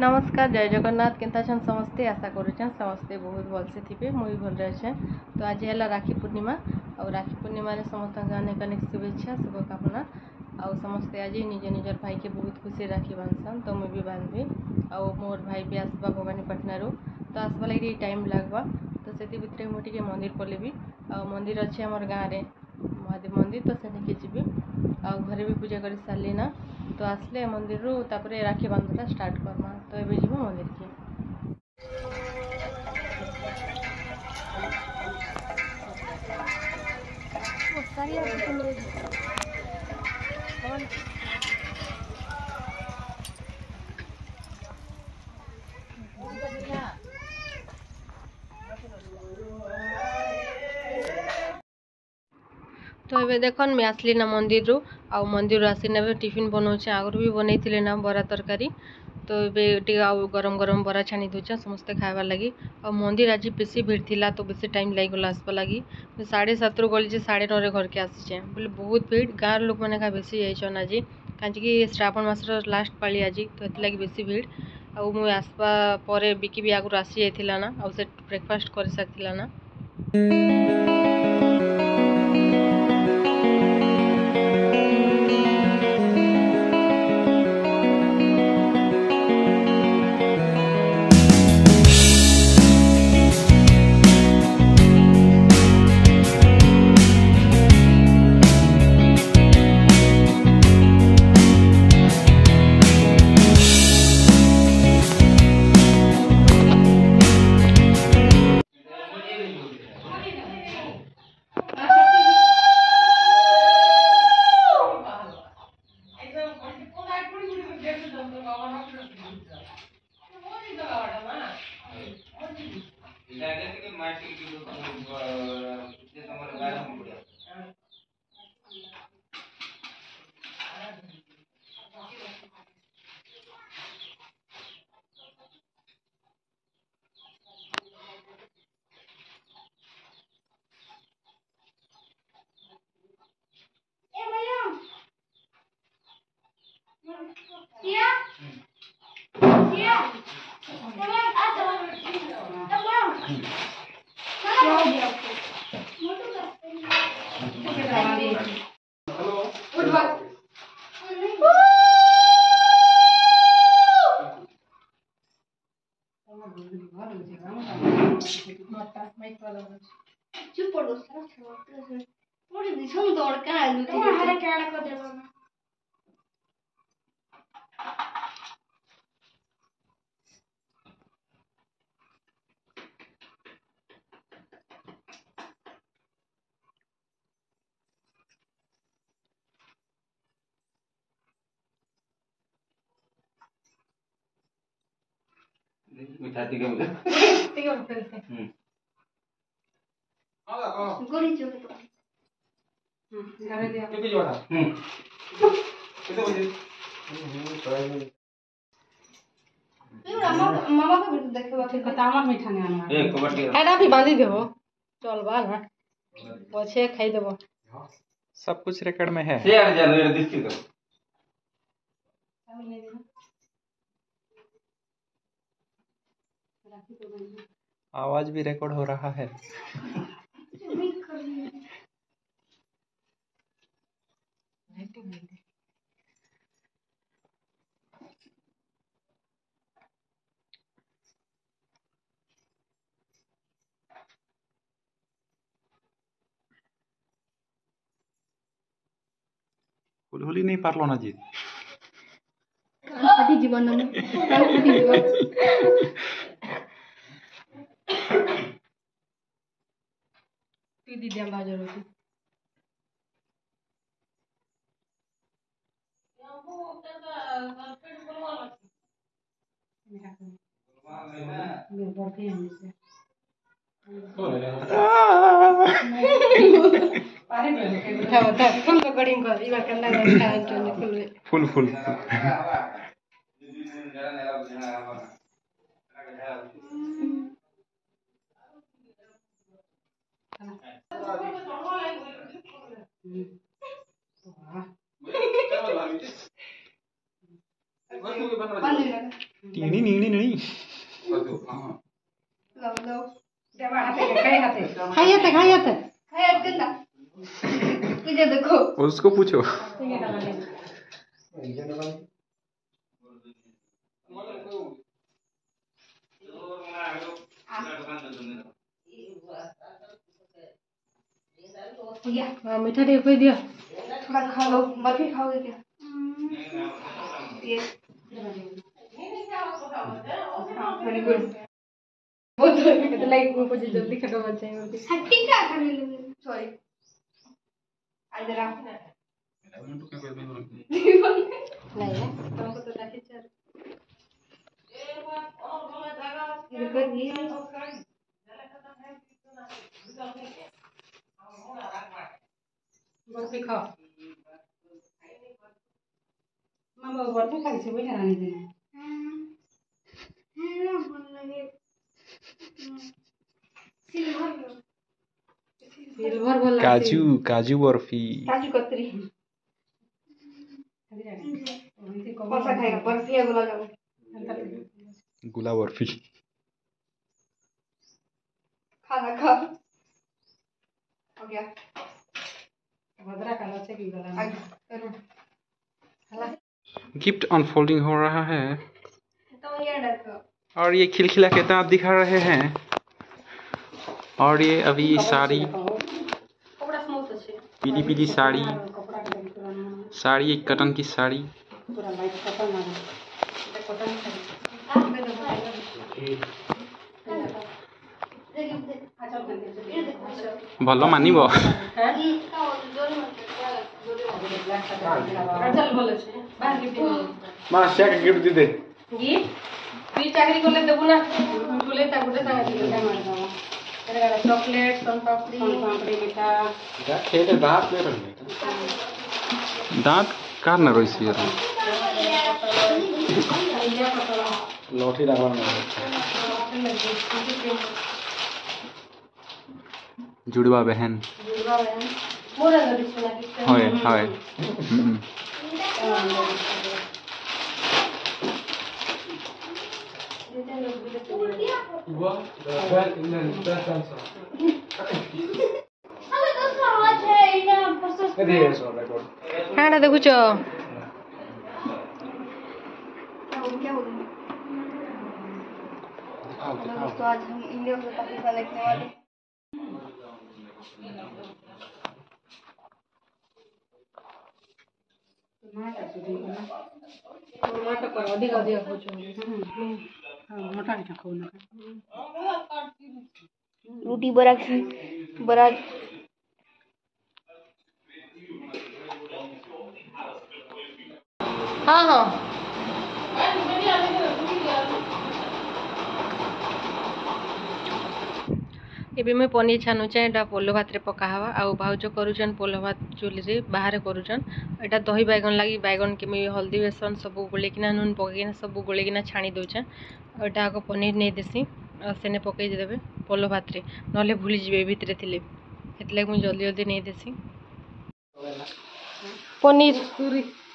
नमस्कार जय जगन्नाथ केनता छन समस्ते आशा करुछन समस्ते बहुत भलसे थिबे मुई भल अच्छे। तो आज है राखी पूर्णिमा और राखी पूर्णिमा समस्त अनेक अनेक शुभेच्छा शुभकामना और समस्ते आज निज निजर भाई के बहुत खुशी राखी बांधसन तो मुझे भी बांधबी और मोर भाई भी आसबा भवानीपाटना तो आसवा लगे टाइम लगवा तो से भितर मुझे मंदिर पलैबी आ मंदिर अच्छे आमर गाँव में महादेव मंदिर तो से जी आ घरे भी पूजा कर सारे ना तो आसले मंदिर रू तापरे राखी बांधटा स्टार्ट करमा तो ये जीव मंदिर की तो ये देखन मैं आसली ना मंदिर रू आ मंदिर आसीना टिफिन बनाऊे आगु भी बनई ना बरा तरकारी तो ये गरम गरम बरा छाणी दूचा समस्ते खाइबार लगी और मंदिर आज बेसी भीड़ थिला तो बेसी टाइम लगे आसपा लगी 7:30 रु गली 9:30 घर के आसीचे बोले बहुत भीड़ गाँव लोक मैंने का बेसी जाइछन आज कहीं श्रावण मासर लास्ट पाली आज तो ये लगी बेसी भीड़ आउ मुझे आसपा पर बिकी भी आगु आसी जाइला ना आउ से ब्रेकफास्ट कर सारी ना। मिठा तिके मुझे ठीक है फिर से गोली चोके तो घरे दिया के जोड़ा कितने बजे मामा को भी देखबा ठीक है तामर मीठा नहीं आना एक कबड्डी एडा भी बांधी देबो चल बा ना पछे खाई देबो सब कुछ रिकॉर्ड में है। से आ जा रे दिखती तो आवाज भी रिकॉर्ड हो रहा है। हुलहुली नहीं पारलो ना जी फाटी जीवन में फाटी जीवन ती दीदी हम बाजर होती मेरे बढ़ते हैं से फुल कटिंग कर इबार कंदा फुल फुल Vale. टीनी नीनी नहीं লাও দাও খাইয়াতে খাইয়াতে খাই আর কেন তুই যে দেখো उसको पूछो মিঠা ଟିକେ ଖୁଇ ଦିଅ थोड़ा खा लो बर्फी खाओगे क्या ये वेरी गुड ବହୁତ କେତେ ଲାଇକ୍ ମୁଁ କହୁଛି ଜଲ୍ଦି ଖାଇବା ପାଇଁ ଚାହିଁବ खट्टी का खाने लगे सॉरी आज जरा ନାଇଁ ତମକୁ ତ ଡାକିଛି इधर ये ବସି ଖାଅ मामा बर्फी खाइছে বুঝা না নিজে ना बोल लगे सिल्वर ସିଲଭର ଭଲ ଲାଗୁଛି काजू काजू बर्फी काजू कतरी ଖାଲି ଜାଣି ଏମିତି कौन सा खाएगा बर्फी या गुलाब जामुन गुला बर्फी खाना खा हो गया भद्रा काला से की गला आज करो गिफ्ट अनफोल्डिंग हो रहा है तो ये डालो और ये खिलखिला के दांत दिखा रहे हैं और ये अभी साड़ी କପଡ଼ା ସ୍ମୁଥ ଅଛି पीली पीली साड़ी कपड़ा के पुराना साड़ी एक कटन की साड़ी पूरा लाइट कपड़ा ना এটা কটন শাড়ি अच्छा करके भल मानिब হ্যাঁ ଆଜଲ ଭଲ ଅଛି ବାହାର ଗିଫ୍ଟ मां क्या गिफ्ट दे दे ଗିଫ୍ଟ তুই ଚାকরি କଲେ ଦେବୁ ନା ବୁଲେ ତା ଗୋଟେ ସାଙ୍ଗେ क्या मार दवा ଚକଲେଟ୍ ସନପାପଡ଼ି पापड़ी मीठा खेले दांत में रखने दांत कार न रही लौठी रखवा जुड़वा बहन ମୋର କିଛି ନା କିଛି হয় হয় हमें तो समझ है ना बस କାଣା ଦେଖୁଛ क्या बोलूं दोस्तों आज हम इंडिया का पाकिस्तान देखने वाले टमाटर सुधी ना ଟମାଟୋ ଅଧିକ ଅଧିକ ଖାଉଛନ୍ତି मोटा मीठा खाओ ना रोटी बड़ा बड़ा ହଁ ହଁ ଏବେ ମୁଇଁ ପନିର ଛାଣୁଛେ ଏଇଟା ପୋଲ ଭାତରେ ପକା ହେବା ଆଉ ଭାଉଜ କରୁଛନ୍ ପୋଲ ଭାତ ଚୁଲିରେ ବାହାରେ କରୁଛନ୍ ଏଇଟା ଦହି ବାଇଗଣ ଲାଗି ବାଇଗଣକେ ମୁଇଁ ହଳଦୀ ବେସନ ସବୁ ଗୋଳେଇକିନା ନୁନ ପକେଇକିନା ସବୁ ଗୋଳେଇକିନା ଛାଣି ଦେଉଛେଁ ଆଉ ଏଇଟା ଆଗ ପନିର ନେଇ ଦେସି ଆଉ ସେନେ ପକେଇ ଦେବେ ପୋଲ ଭାତରେ ନହେଲେ ଭୁଲିଯିବେ ଭିତରେ ଥିଲେ ସେଥିଲାଗି ମୁଇଁ ଜଲ୍ଦି ଜଲ୍ଦି ନେଇ ଦେସି ପନିର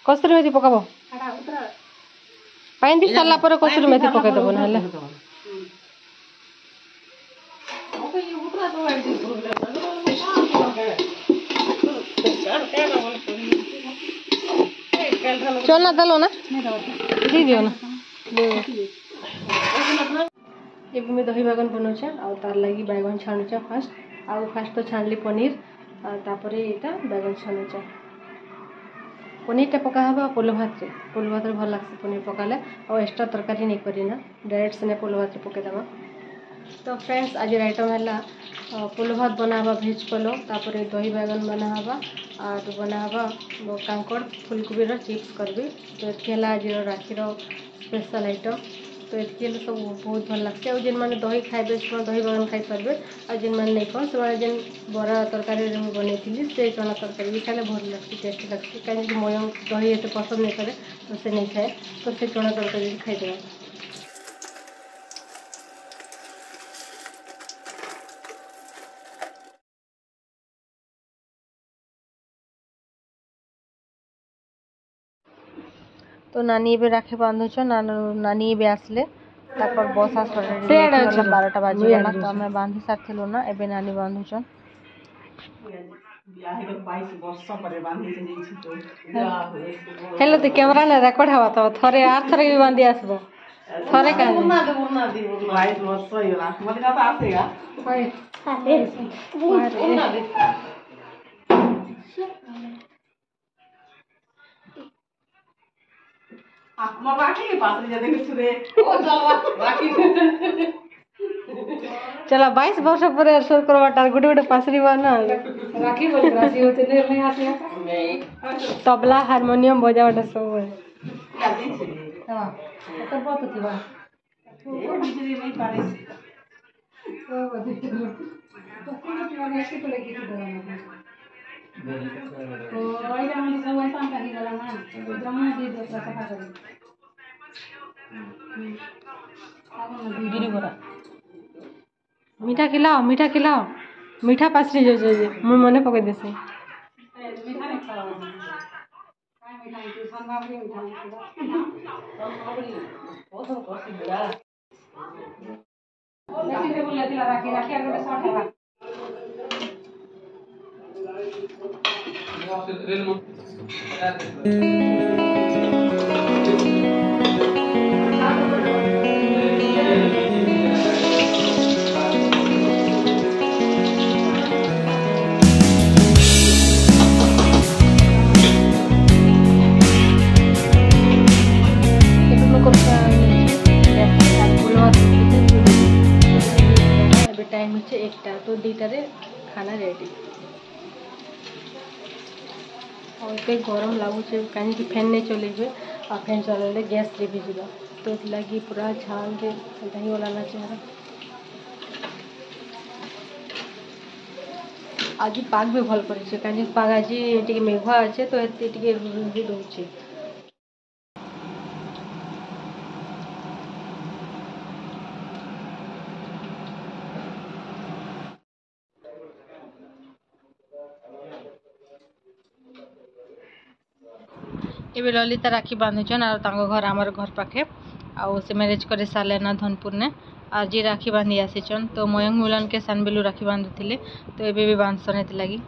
କସ୍ତୁରୀ ମେଥି ପକାବ ପାଣି ଦେଇ ସାରିଲା ପରେ କସ୍ତୁରୀ ମେଥି ପକେଇଦେବ ନହେଲେ चलना दलो ना दी दियो ना ଏବେ ମୁଇଁ ଦହି ବାଇଗଣ ବନଉଛେ ଆଉ ତାର ଲାଗି ବାଇଗଣ ଛାଣୁଛେ ଫାଷ୍ଟ ତ ଛାଣଲି ପନିର ଆଉ ତାପରେ ଏଇଟା ବାଇଗଣ ଛାଣୁଛେ ପନିରଟା ପକା ହେବା ପୋଲ ଭାତରେ ଭଲ ଲାଗ୍ସି ପନିର ପକାଲେ ଆଉ ଏକ୍ସଟ୍ରା ତରକାରୀ ନେଇ କରିନା ଡାଇରେକ୍ଟ ସେନେ ପୋଲ ଭାତରେ ପକେଇଦେବା ତ ଫ୍ରେଣ୍ଡସ୍ ଆଜିର ଆଇଟମ୍ ହେଲା ପୋଲ ଭାତ ବନାହେବା ଭେଜ୍ ପୋଲ ତାପରେ ଦହି ବାଇଗଣ ବନାହେବା ଆଉ ବନାହେବା କାଙ୍କଡ଼ ଫୁଲକୋବିର ଚିପ୍ସ କରିବି ତ ଏତିକି ହେଲା ଆଜିର ରାକ୍ଷୀର ସ୍ପେଶାଲ୍ ଆଇଟମ୍ ତ ଏତିକି ହେଲେ ସବୁ ବହୁତ ଭଲ ଲାଗ୍ସି ଆଉ ଯେନ୍ମାନେ ଦହି ଖାଇବେ ସେମାନେ ଦହି ବାଇଗଣ ଖାଇପାରିବେ ଆଉ ଯେନ୍ମାନେ ନାଇଁ କଣ ସେମାନେ ଯେନ୍ ବରା ତରକାରୀରେ ମୁଁ ବନେଇଥିଲି ସେ ଚଣା ତରକାରୀ ବି ଖାଇଲେ ଭଲ ଲାଗ୍ସି ଟେଷ୍ଟି ଲାଗ୍ସି କାହିଁକି ମୟଙ୍କ ଦହି ଏତେ ପସନ୍ଦ ନାଇଁ କରେ ତ ସେ ନେଇ ଖାଏ ତ ସେ ଚଣା ତରକାରୀ ବି ଖାଇଦେବା ତ तो नानी ଏବେ ରାକ୍ଷୀ ବାନ୍ଧୁଛ ନାनी ଏବେ ଆସିଲେ ତାପରେ ବସ୍ ଆସିଲା 12ଟା ବାଜିଗଲା ତ ଆମେ ବାନ୍ଧି ସାରିଥିଲୁ ନା ଏବେ ନାନି ବାନ୍ଧୁଛନ୍ ହେଲେ ତ କ୍ୟାମେରା ନା ରେକର୍ଡ ହବା ତ ଥରେ ଆର ଥରେ ବି ବାନ୍ଧି ଆସିବ ଥରେ କାହିଁ चला 22 वर्ष पर शोर करवाटा गुटे गुटे पासरी बना राखी बोल राखी होते नहीं आसिया तबला हारमोनियम बजावटा सब है हां तो बहुत थी बा तो बिजली नहीं पारे तो बजे तो कोन प्लान ऐसे तो लेके देना तो आइला हम सब ऐसा कर गला ना जमा दे दो सफा कर गिरी बरा मीठा खिलाओ मीठा पासरी जो मुझे मने पकड़ देसे मीठा नहीं खाओ काय मीठा है संभावरी मीठा संभावरी बहुत सब कोसी बड़ा लेकिन रे बोले दिला राखी आगे शॉट है टाइम होच्छे 1टा तो 2टारे खाना रेडी और ये गरम लगुचे कहीं फैन नहीं चलेबे और फैन चलेले गैस लिभि जीवा तो लगी पूरा झाल के दही वाला ना चेहरा आज पाग भी भल पड़े कहीं पाग आज टी मेघुआ अच्छे तो ये टी रोचे एबे ललिता राखी बांधुचन और तांको घर आमर घर पाखे आउ से मैरिज करे साले ना धनपुर ने आज राखी बांधी आसीचन तो मयंक मिलन के सानबेलू राखी बांधुथिले तो एबे भी बांधसन हेत लगी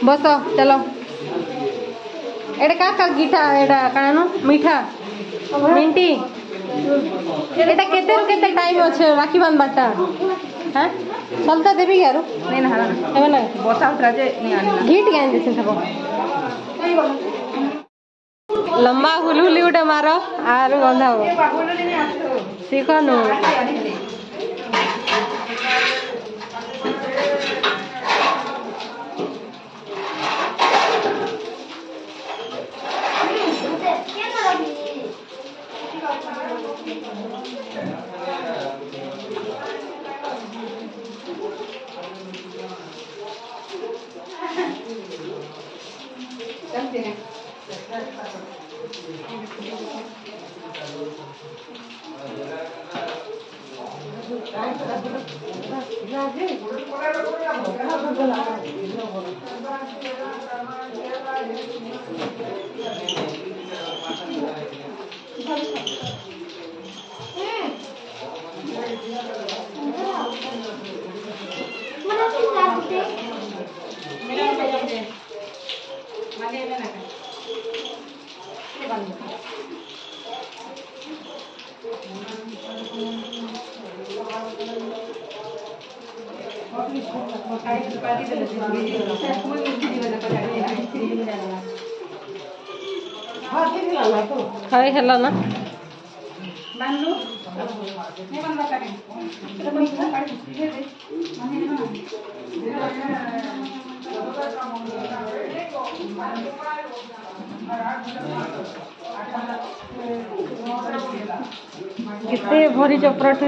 बस चलो एटा का गीठा एटा कानो मीठा मिंटी एटा केते रो केते टाइम अछि राखी बांधबाटा हां चलता देबी यारो नहीं ना हेबे ना बसा उतरा जे नहीं आनी गीट गाइन देछन सब लंबा हुलहुली उठे मारो आरो बंधाओ सीखनु ଖାଇ ହେଲା ନା କେତେ ଭରି ଚପରାଠୁ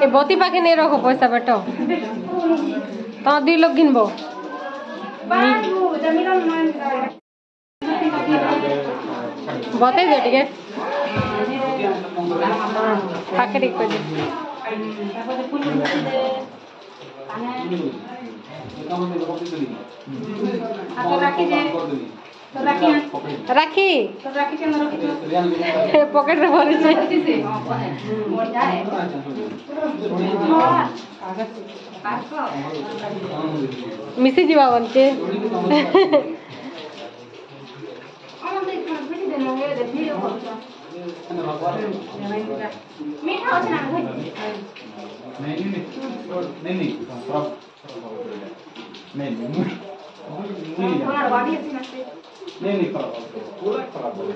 ए बती पाखे नहीं रखो पैसा बेटो तो 2 लोग गिनबो बते दे ठीक है पाखे ठीक कर दे राखी पॉकेट रे भरी छे मिसी जीवा बनके मीठा होছে না नहीं पूरा खराब हो गया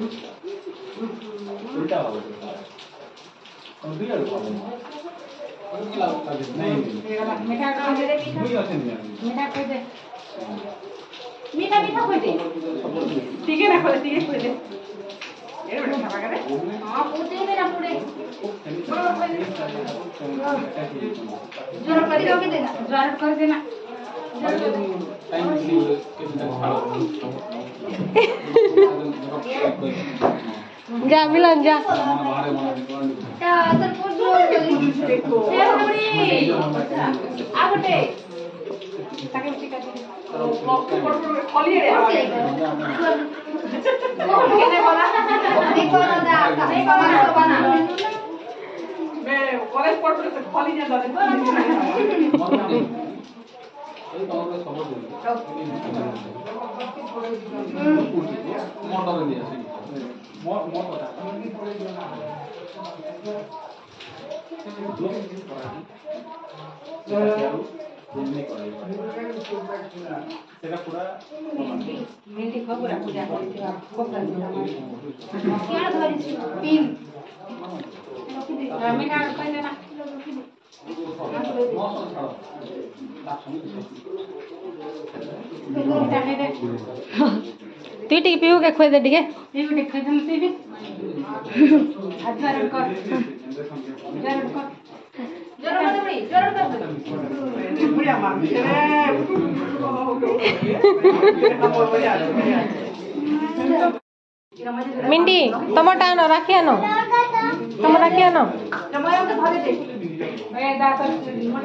उल्टा हो गया और बिगड़ गया नहीं मीठा का दे मीठा मीठा कोई दे मीठा मीठा कोई दे ठीक है ना कोई दे ये बड़ा खावा करे हां पूछे मेरा पूरे जोर कर देना जोर कर देना जा मिलन जा तू टी पीऊ के खोई दे ठीक मिंडी टमाटा आनो राखी आनो तुम राखी आनो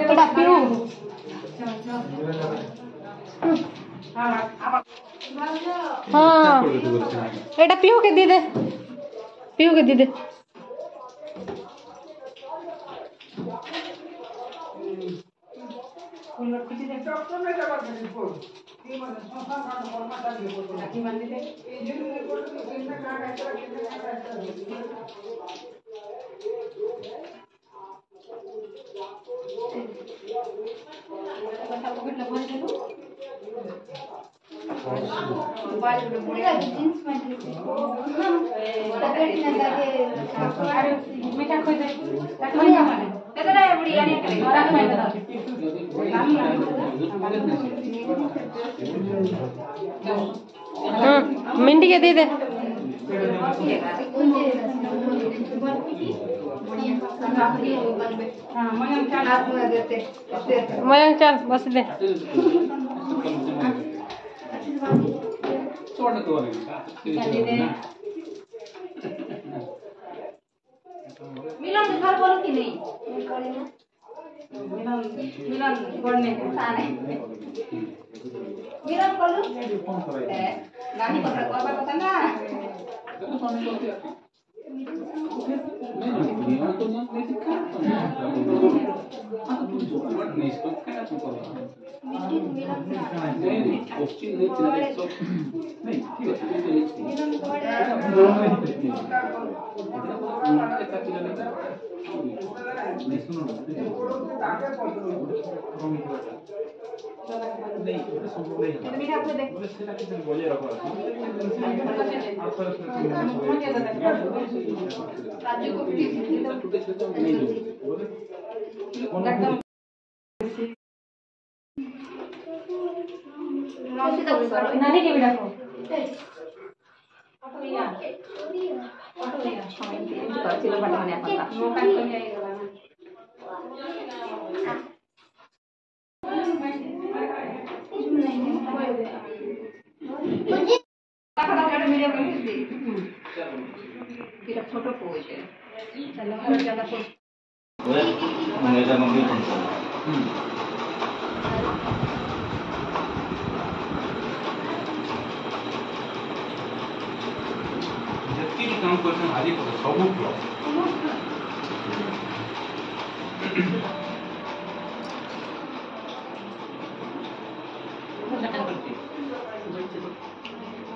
एटा पीऊ हाँ एटा पीऊ के दे मीठा खोई दे मिंडी के दे मयंक चल बस दे मिलन घर बोलो कि नहीं मिलन पढ़ने को साने मिलन बोलो गानी पकड़ को पता ना नहीं इसको कहना तू करो नहीं क्वेश्चन नहीं चले तो नहीं ठीक है नहीं सुनो नहीं संभव नहीं है मीठा खोल दे सेटा किसी बजाय रखो राजू को भी नहीं नानी के बेटा को चिलो बटा मैंने अपन का मौका तो नहीं आएगा ना मीडियम में फिर फोटो पोज है चलो और ज्यादा पोज मेरा मम्मी ଯେତିକି ବି କାମ କରୁଛନ୍ତି ଆଜି ସବୁ ପ୍ଲସ୍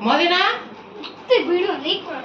मदिना वीडियो नहीं कर